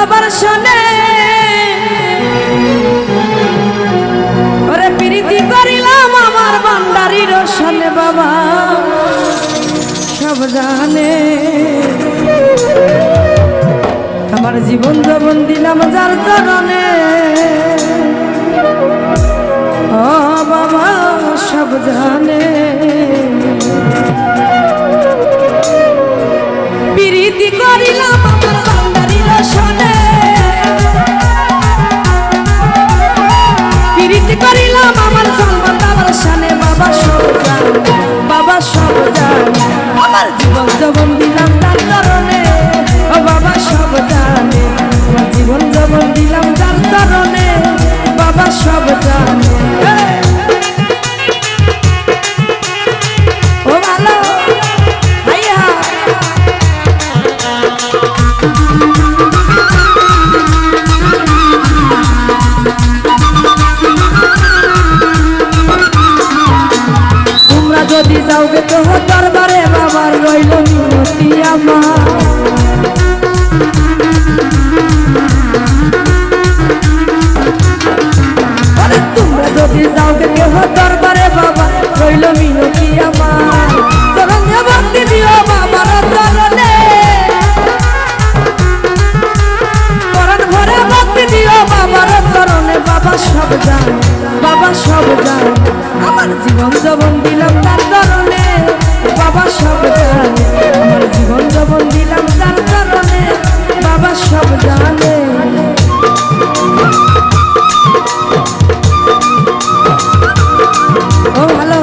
বাবার শোনে ওরে প্রীতি করিলাম আমার ভান্ডারির শোনে বাবা সব জানে আমার জীবন যৌবন দিলাম যার চরণে ও বাবা সব জানে প্রীতি করিলাম আমার ভান্ডারির শোনে প্রীতি করিলাম আমার জন্ম বাবার শানে বাবা সব জানে বাবা সব জানে আমার জীবন যৌবন দিলাম তার চরণে ও বাবা সব জানে আমার জীবন যৌবন দিলাম তার চরণে বাবা সব জানে ও ভালো ভাইয়া তোমরা যদি যাওগে তো দরবারে বাবার রইল মিনতি আমার তোমরা যদি যাওগে কেহ দরবারে বাবা রইল মিনতি আমার চরণে ভক্তি দিও বাবার চরণে পরাণ ভরে ভক্তি দিও বাবার চরণে বাবা সব জানে বাবা সব জানে আমার জীবন যৌবন দিলাম তার চরণে বাবা সব জানে আমার জীবন যৌবন দিলাম তার চরণে বাবা সব জানে ও ভালো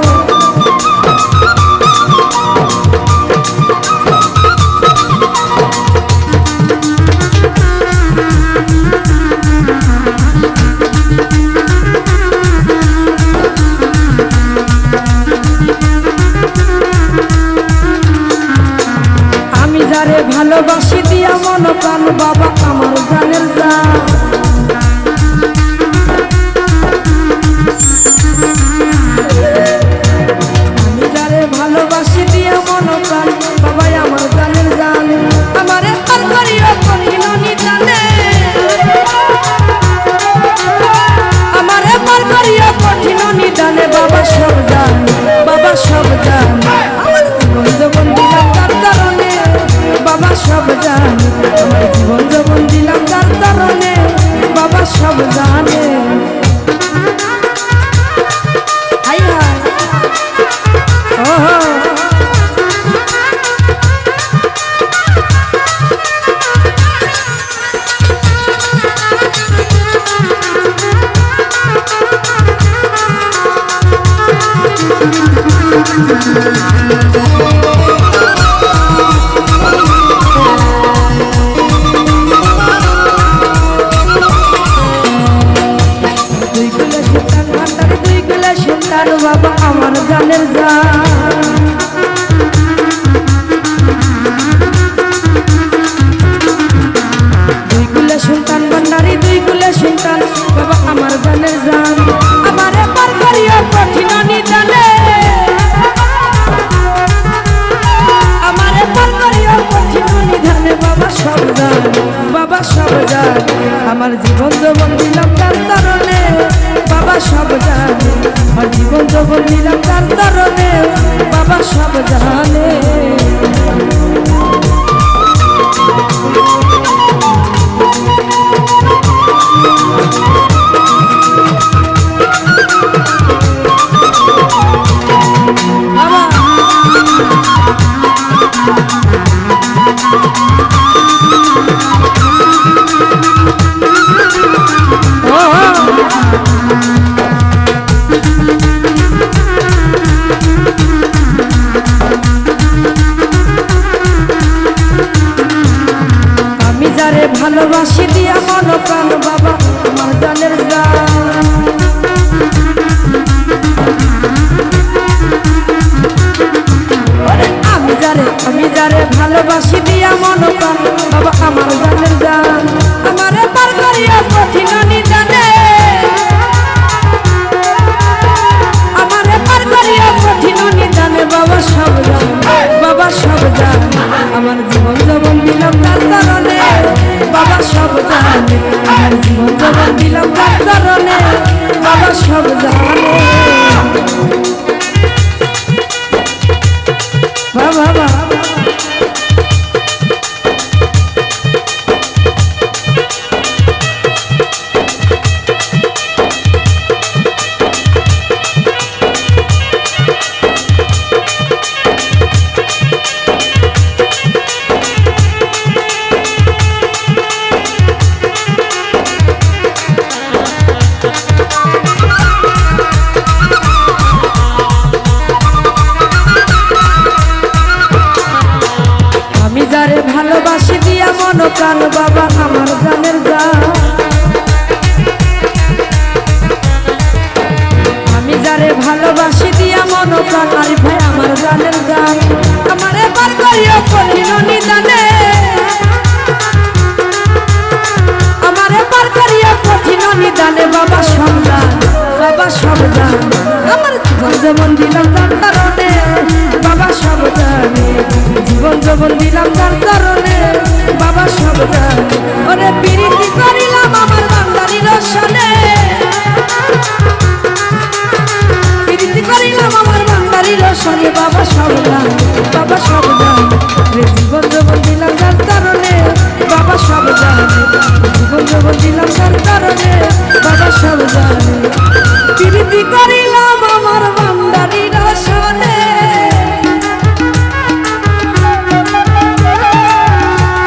আমি যারে ভালোবাসি দিয়া মন প্রাণ বাবা আমার জানের জান আমি যারে ভালোবাসি দিয়া মন প্রাণ বাবা আমার জানের জান আমারে পার করিও কঠিন নিদানে আমারে পার করিও কঠিন নিদানে বাবা সব জানে বাবা সব জানে আমার জীবন যৌবন দিলাম তার চরণে বাবা সব জানে আমার জীবন যৌবন দিলাম তার চরণে বাবা সব জানে হাই হাই ওহো বাবা আমার জানের জান দুই কুলে সন্তান ভান্ডারি দুই কুলে সন্তান বাবা আমার জানের জান আমারে পার করিও কঠিন নিদানে আমারে পার করিও কঠিন নিদানে বাবা সব জানে বাবা সব জানে আমার জীবন যৌবন দিলাম তার চরণে বাবা সব জানে আমার জীবন যৌবন দিলাম তার চরণে বাবা সব জানে ভালোবাসি দিয়া মন প্রাণ বাবা আমার জানের জান আমি যারে ভালোবাসি দিয়া মন প্রাণ বাবা আমার জানের জান আমারে পার করিয়া কঠিন নিদানে মনোকান বাবা আমার জানের জান। আমি যারে ভালোবাসি দিয়া মনোকান আরিফ ভাই আমার জানের জান। আমারে পার করিও কঠিন নিদানে, আমারে পার করিও কঠিন নিদানে বাবা সব জান, বাবা সব জান। আমার জীবন যেমন দিলাম তার কারণে বাবা সব জানে, জীবন যেমন দিলাম তার কারণে বাবা সব জানে। ওরে প্রীতি করিলাম আমার বান্দারির রসনে, প্রীতি করিলাম আমার বান্দারির রসনে বাবা সব জানে, বাবা সব জানে। জীবন যেমন দিলাম তার কারণে বাবা সব জানে, জীবন যেমন দিলাম তার কারণে বাবা সব জানে। প্রীতি করিলাম আমার বান্দারির রসনে,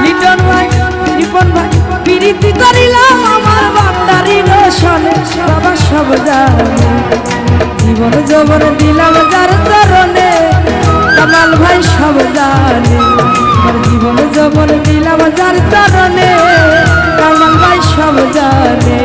লিটন ভাই রিপন ভাই প্রীতি করিলাম আমার বান্দারির রসনে বাবা সব জানে। জীবন যৌবন দিলাম যার চরণে কামাল ভাই সব জানে, আমার জীবন যৌবন দিলাম যার চরণে কামাল ভাই সব জানে।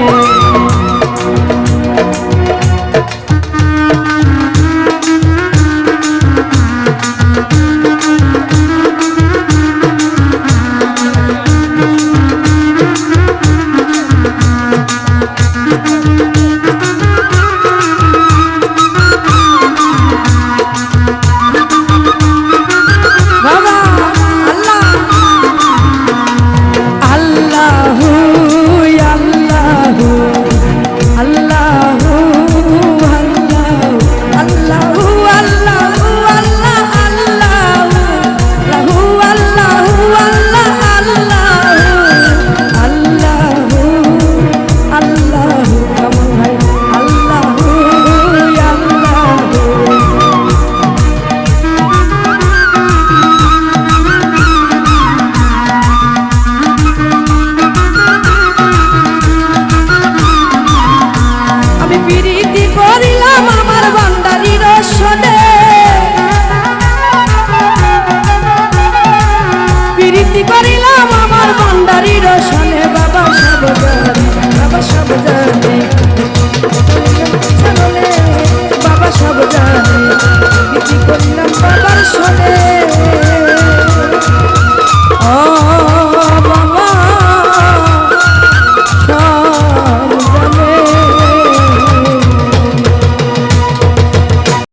প্রীতি করিলাম আমার বান্দারির রসনে বাবা সব জানে, বাবা সব